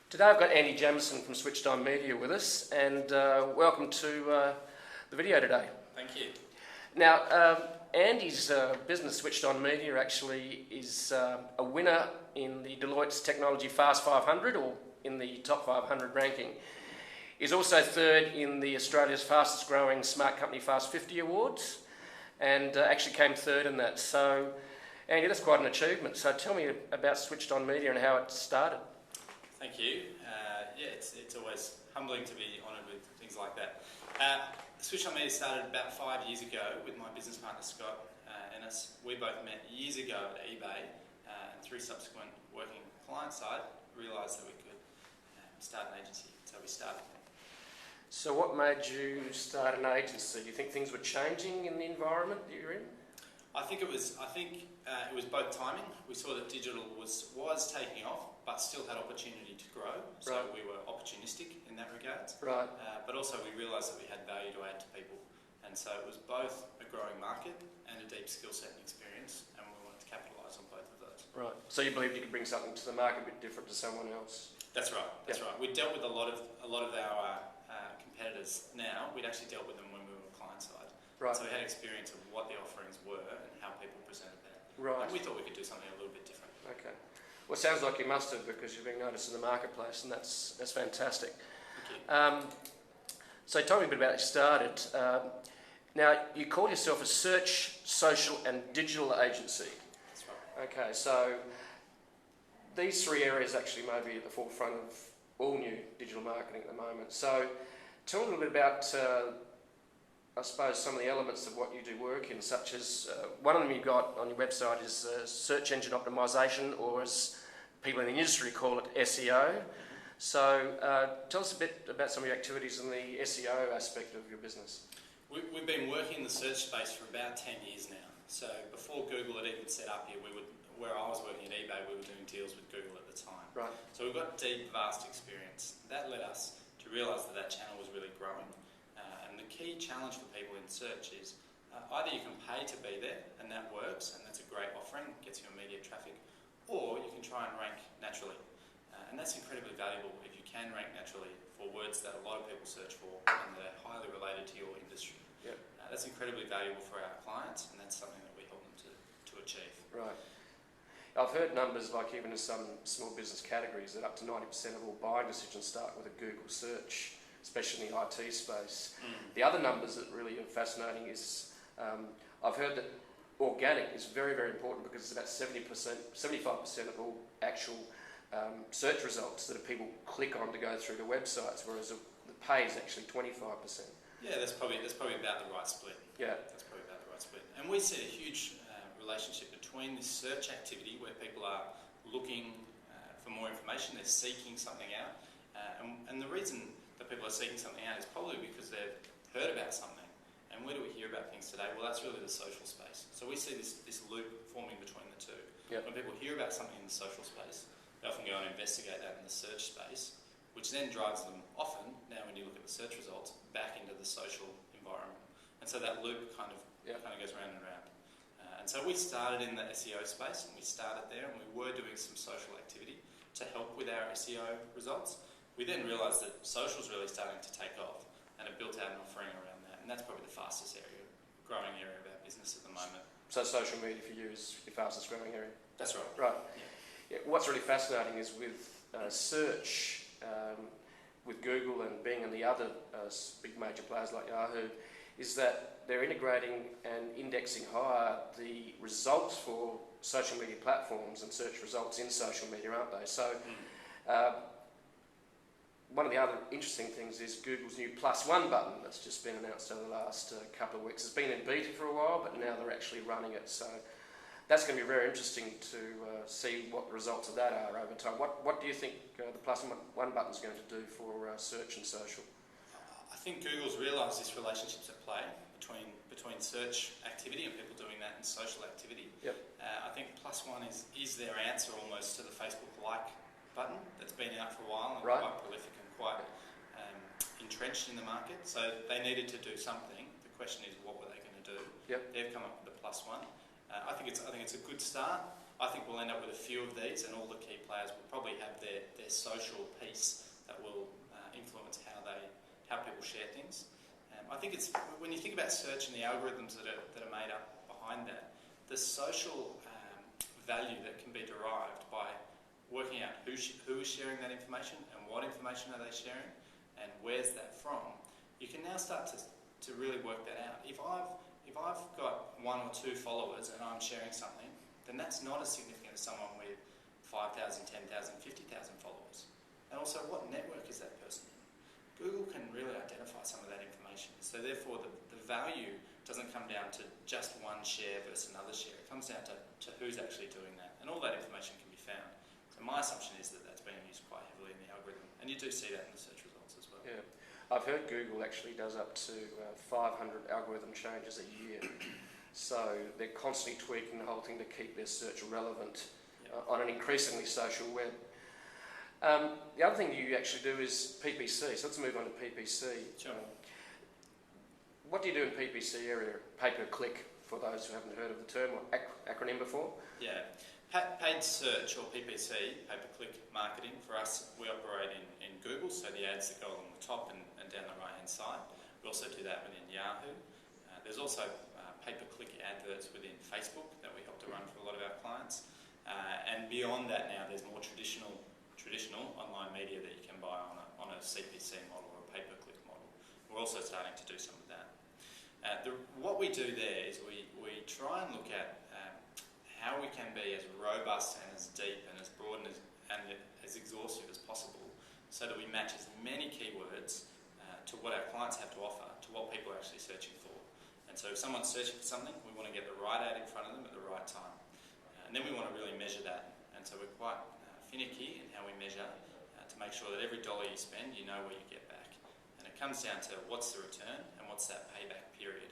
Today I've got Andy Jamieson from Switched On Media with us, and welcome to the video today. Thank you. Now, Andy's business, Switched On Media, actually is a winner in the Deloitte's Technology Fast 500, or in the top 500 ranking. He's also third in the Australia's fastest growing Smart Company Fast 50 Awards, and actually came third in that. So, Andy, that's quite an achievement. So tell me about Switched On Media and how it started. Thank you. It's always humbling to be honoured with things like that. Switched On Media started about 5 years ago with my business partner Scott Ennis. We both met years ago at eBay, and through subsequent working client side, realised that we could start an agency. So we started. So what made you start an agency? Do you think things were changing in the environment that you're in? I think it was both timing. We saw that digital was taking off, but still had opportunity to grow. So we were opportunistic in that regard. Right. But also we realised that we had value to add to people, and so it was both a growing market and a deep skill set and experience, and we wanted to capitalise on both of those. Right. So you believed you could bring something to the market a bit different to someone else. That's right. That's right. We dealt with a lot of our competitors. Now we'd actually dealt with them when we were client side. Right. So we had experience of what the offerings were and how people presented that. Right. And we thought we could do something a little bit different. Okay. Well, it sounds like you must have, because you're being noticed in the marketplace, and that's fantastic. Thank you. So tell me a bit about how you started. Now, you call yourself a search, social and digital agency. That's right. Okay, so these three areas actually may be at the forefront of all new digital marketing at the moment. So tell me a little bit about I suppose some of the elements of what you do work in, such as one of them you've got on your website is search engine optimization, or as people in the industry call it, SEO. So tell us a bit about some of your activities in the SEO aspect of your business. We've been working in the search space for about 10 years now. So before Google had even set up here, where I was working at eBay, we were doing deals with Google at the time. Right. So we've got deep, vast experience. That led us to realise that channel was really growing. And the key challenge for people in search is either you can pay to be there, and that works, and that's a great offering, gets you immediate traffic, or you can try and rank naturally. And that's incredibly valuable if you can rank naturally for words that a lot of people search for and that are highly related to your industry. Yep. That's incredibly valuable for our clients, and that's something that we help them to achieve. Right. I've heard numbers like even in some small business categories that up to 90% of all buying decisions start with a Google search, especially in the IT space. The other numbers that really are fascinating is I've heard that organic is very, very important, because it's about 75% of all actual search results that people click on to go through the websites, whereas the pay is actually 25%. Yeah, that's probably about the right split. Yeah. That's probably about the right split. And we see a huge relationship between this search activity where people are looking for more information, they're seeking something out, and the reason that people are seeking something out is probably because they've heard about something. And where do we hear about things today? Well, that's really the social space. So we see this loop forming between the two. Yep. When people hear about something in the social space, they often go and investigate that in the search space, which then drives them often, now when you look at the search results, back into the social environment. And so that loop kind of goes round and round. And so we started in the SEO space, and we started there, and we were doing some social activity to help with our SEO results. We then realised that social is really starting to take off, and have built out an offering around that, and that's probably the fastest growing area of our business at the moment. So social media for you is your fastest growing area? That's right. Right. Yeah. Yeah, what's really fascinating is with search, with Google and Bing and the other big major players like Yahoo, is that they're integrating and indexing higher the results for social media platforms and search results in social media, aren't they? So one of the other interesting things is Google's new +1 button that's just been announced over the last couple of weeks. It's been in beta for a while, but now they're actually running it. So that's going to be very interesting to see what the results of that are over time. What do you think the +1 button is going to do for search and social? I think Google's realised this relationship's at play between search activity and people doing that in social activity. Yep. I think +1 is their answer almost to the Facebook like button that's been out for a while and quite prolific and quite entrenched in the market. So they needed to do something. The question is, what were they going to do? Yep. They've come up with the +1. I think it's a good start. I think we'll end up with a few of these, and all the key players will probably have their social piece that will influence how people share things. I think it's when you think about search and the algorithms that are made up behind that, the social value that can be derived by working out who is sharing that information and what information are they sharing and where's that from. You can now start to really work that out. If I've got 1 or 2 followers and I'm sharing something, then that's not as significant as someone with 5,000, 10,000, 50,000 followers. And also, what network is that person in? Google can really identify some of that information. So therefore, the value doesn't come down to just one share versus another share. It comes down to who's actually doing that. And all that information can be found. So my assumption is that that's being used quite heavily in the algorithm. And you do see that in the search results as well. Yeah. I've heard Google actually does up to 500 algorithm changes a year. So they're constantly tweaking the whole thing to keep their search relevant on an increasingly social web. The other thing you actually do is PPC. So let's move on to PPC. Sure. What do you do in PPC area? Pay-per-click, for those who haven't heard of the term or acronym before? Yeah. Paid search or PPC, pay-per-click marketing, for us, we operate in Google, so the ads that go along the top and down the right-hand side. We also do that within Yahoo. There's also pay-per-click adverts within Facebook that we help to run for a lot of our clients. And beyond that now, there's more traditional online media that you can buy on a CPC model or a pay-per-click model. We're also starting to do some of that. What we do there is we try and look at how we can be as robust and as deep and as broad and as exhaustive as possible so that we match as many keywords to what our clients have to offer, to what people are actually searching for. And so if someone's searching for something, we want to get the right ad in front of them at the right time. And then we want to really measure that. And so we're quite finicky in how we measure to make sure that every dollar you spend, you know what you get back. And it comes down to what's the return and what's that payback period.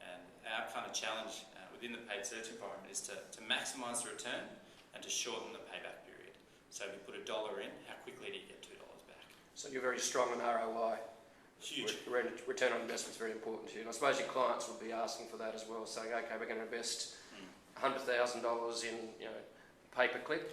And our kind of challenge within the paid search environment is to maximise the return and to shorten the payback period. So if you put $1 in, how quickly do you get $2 back? So you're very strong on ROI. Huge. Return on investment is very important to you. And I suppose your clients would be asking for that as well, saying, okay, we're going to invest $100,000 in pay-per-click.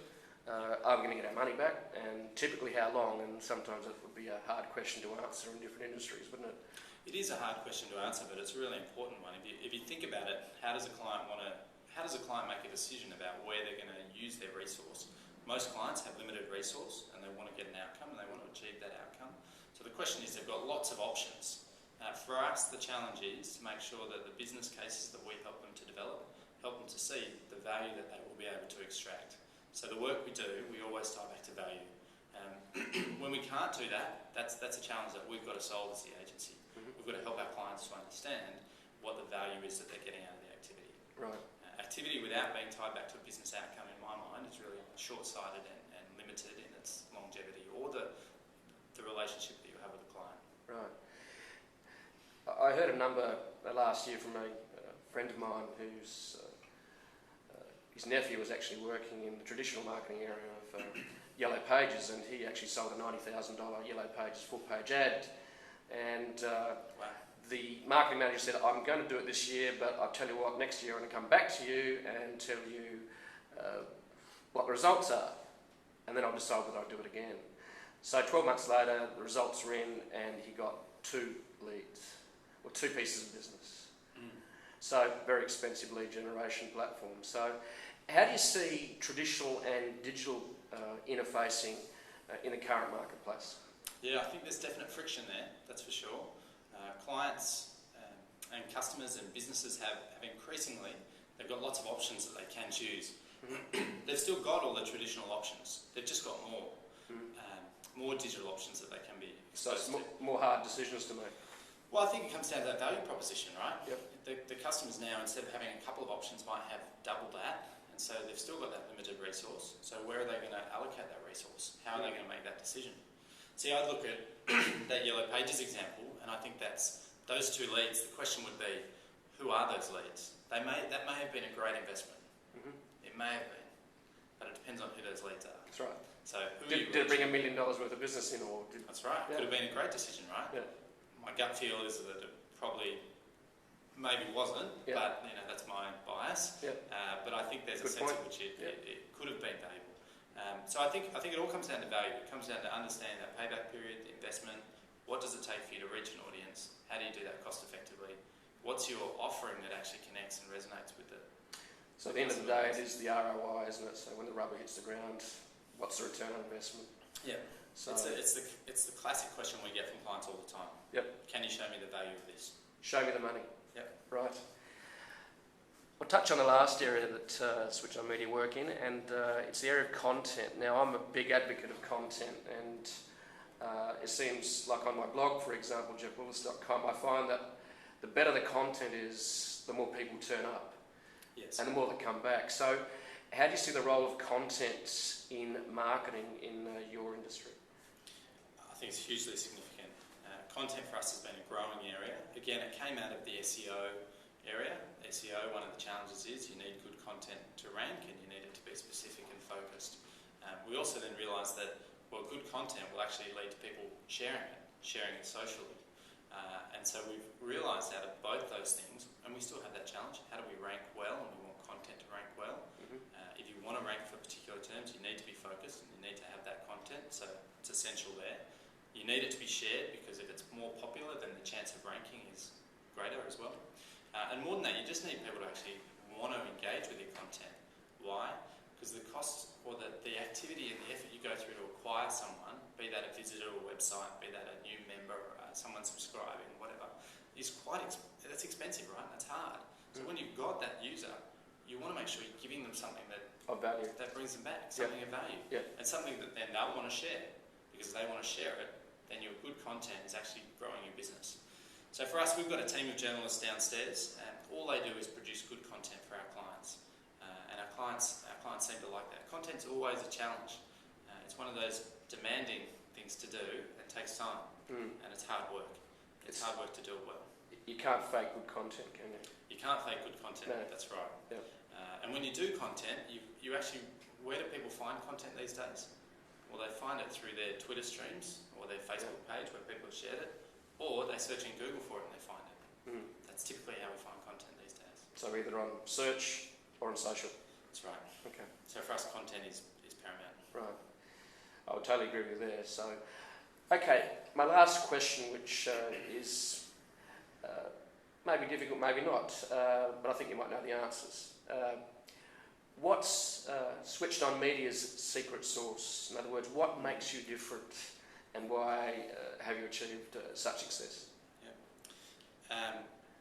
Are we going to get our money back? And typically how long? And sometimes it would be a hard question to answer in different industries, wouldn't it? It is a hard question to answer, but it's a really important one. If you think about it, how does a client make a decision about where they're going to use their resource? Most clients have limited resource and they want to get an outcome and they want to achieve that outcome. So the question is, they've got lots of options. For us, the challenge is to make sure that the business cases that we help them to develop help them to see the value that they will be able to extract. So the work we do, we always tie back to value. When we can't do that, that's a challenge that we've got to solve as the agency. We've got to help our clients to understand what the value is that they're getting out of the activity. Right. Activity without being tied back to a business outcome, in my mind, is really short-sighted and limited in its longevity or the relationship that you have with the client. Right. I heard a number last year from a friend of mine whose his nephew was actually working in the traditional marketing area of Yellow Pages, and he actually sold a $90,000 Yellow Pages full-page ad. And the marketing manager said, I'm going to do it this year, but I'll tell you what, next year I'm going to come back to you and tell you what the results are. And then I'll decide whether I'll do it again. So 12 months later, the results were in and he got 2 leads, or 2 pieces of business. So very expensive lead generation platform. So how do you see traditional and digital interfacing in the current marketplace? Yeah, I think there's definite friction there, that's for sure. Clients and customers and businesses have increasingly, they've got lots of options that they can choose. They've still got all the traditional options. They've just got more digital options that they can be exposed so it's more hard decisions to make. Well, I think it comes down to that value proposition, right? Yep. The customers now, instead of having a couple of options, might have double that. And so they've still got that limited resource. So where are they going to allocate that resource? How are they going to make that decision? See, I look at that Yellow Pages example, and I think that's those 2 leads. The question would be, who are those leads? That may have been a great investment. It may have been, but it depends on who those leads are. That's right. So did it bring $1 million worth of business in, or did... That's right. Yeah. Could have been a great decision, right? Yeah. My gut feel is that it probably maybe wasn't, Yep. but that's my bias. Yep. But I think there's Good a sense point. in which Yep. it could have been valuable. So I think it all comes down to value. It comes down to understanding that payback period, the investment. What does it take for you to reach an audience? How do you do that cost effectively? What's your offering that actually connects and resonates with it? So at the end of the day, it is the ROI, isn't it? So when the rubber hits the ground, what's the return on investment? Yeah. So It's the classic question we get from clients all the time. Yep. Can you show me the value of this? show me the money. Yep. Right. I'll touch on the last area that Switch On Media work in, and it's the area of content. Now, I'm a big advocate of content, and it seems like on my blog, for example, jeffwillis.com, I find that the better the content is, the more people turn up, Yes. and the more they come back. So, how do you see the role of content in marketing in your industry? I think it's hugely significant. Content for us has been a growing area. Again, it came out of the SEO area. SEO, one of the challenges is you need good content to rank and you need it to be specific and focused. We also then realised that, good content will actually lead to people sharing it socially. And so we've realised out of both those things, and we still have that challenge, how do we rank well, and we want content to rank well. Mm-hmm. If you want to rank for particular terms, you need to be focused and you need to have that content, so it's essential there. You need it to be shared because if it's more popular, then the chance of ranking is greater as well. And more than that, you just need people to actually want to engage with your content. Why? Because the cost or the activity and the effort you go through to acquire someone, be that a visitor to a website, be that a new member, someone subscribing, whatever, is that's expensive, right? That's hard. So when you've got that user, you want to make sure you're giving them something Of value. that brings them back, something of value, and something that then they'll want to share. Because if they want to share it, then your good content is actually growing your business. So for us, we've got a team of journalists downstairs, and all they do is produce good content for our clients. And our clients seem to like that. Content's always a challenge. It's one of those demanding things to do. It takes time, and it's hard work. It's hard work to do it well. You can't fake good content, can you? You can't fake good content. No. That's right. Yep. And when you do content, you actually, where do people find content these days? Well, they find it through their Twitter streams or their Facebook page where people have shared it, or they search in Google for it and they find it. That's typically how we find content these days. So either on search or on social. That's right. Okay. So for us, content is paramount. Right. I would totally agree with you there. So, okay, my last question, which is maybe difficult, maybe not, but I think you might know the answers. What's Switched On Media's secret sauce? In other words, what makes you different, and why have you achieved such success? Yeah.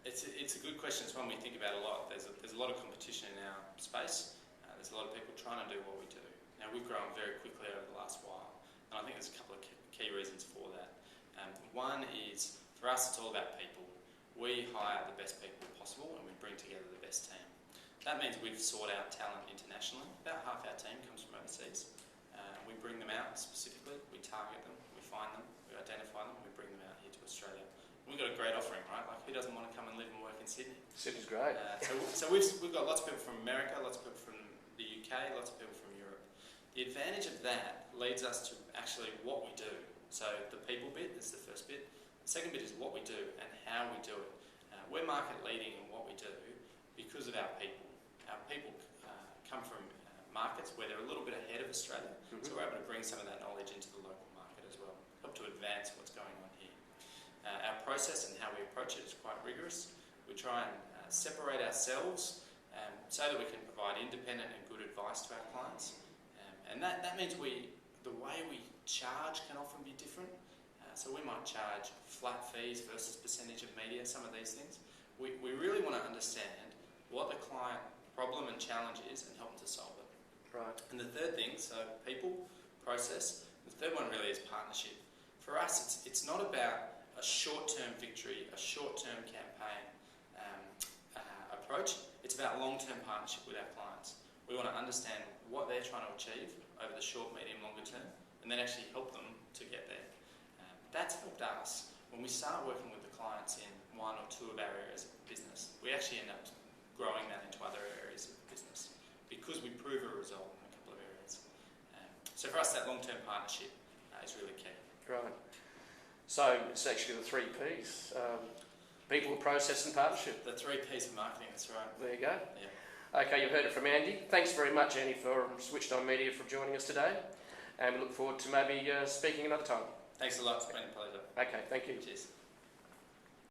It's a good question. It's one we think about a lot. There's a lot of competition in our space. There's a lot of people trying to do what we do. Now, we've grown very quickly over the last while, and I think there's a couple of key reasons for that. One is, for us, it's all about people. We hire the best people possible, and we bring together the best team. That means we've sought out talent internationally. About half our team comes from overseas. We bring them out specifically. We target them. We find them. We identify them. We bring them out here to Australia. We've got a great offering, right? Like, who doesn't want to come and live and work in Sydney? Sydney's great. So we've got lots of people from America, lots of people from the UK, lots of people from Europe. The advantage of that leads us to actually what we do. So the people bit is the first bit. The second bit is what we do and how we do it. We're market leading in what we do because of our people. Our people come from markets where they're a little bit ahead of Australia, so we're able to bring some of that knowledge into the local market as well, help to advance what's going on here. Our process and how we approach it is quite rigorous. We try and separate ourselves so that we can provide independent and good advice to our clients. And that means the way we charge can often be different. So we might charge flat fees versus percentage of media, some of these things. We really want to understand what the client problem and challenge is and help them to solve it. Right. And the third thing, so people, process, the third one really is partnership. For us, it's not about a short-term victory, a short-term campaign approach. It's about long-term partnership with our clients. We want to understand what they're trying to achieve over the short, medium, longer term, and then actually help them to get there. That's helped us. When we start working with the clients in one or two of our areas of business, we actually end up growing that into other areas of the business because we prove a result in a couple of areas. So for us, that long-term partnership is really key. Right. So it's actually the 3 Ps. People, process and partnership. The 3 P's of marketing, that's right. There you go. Yeah. Okay, you've heard it from Andy. Thanks very much, Andy, for Switched On Media for joining us today. And we look forward to maybe speaking another time. Thanks a lot, it's been a pleasure. Okay, thank you. Cheers.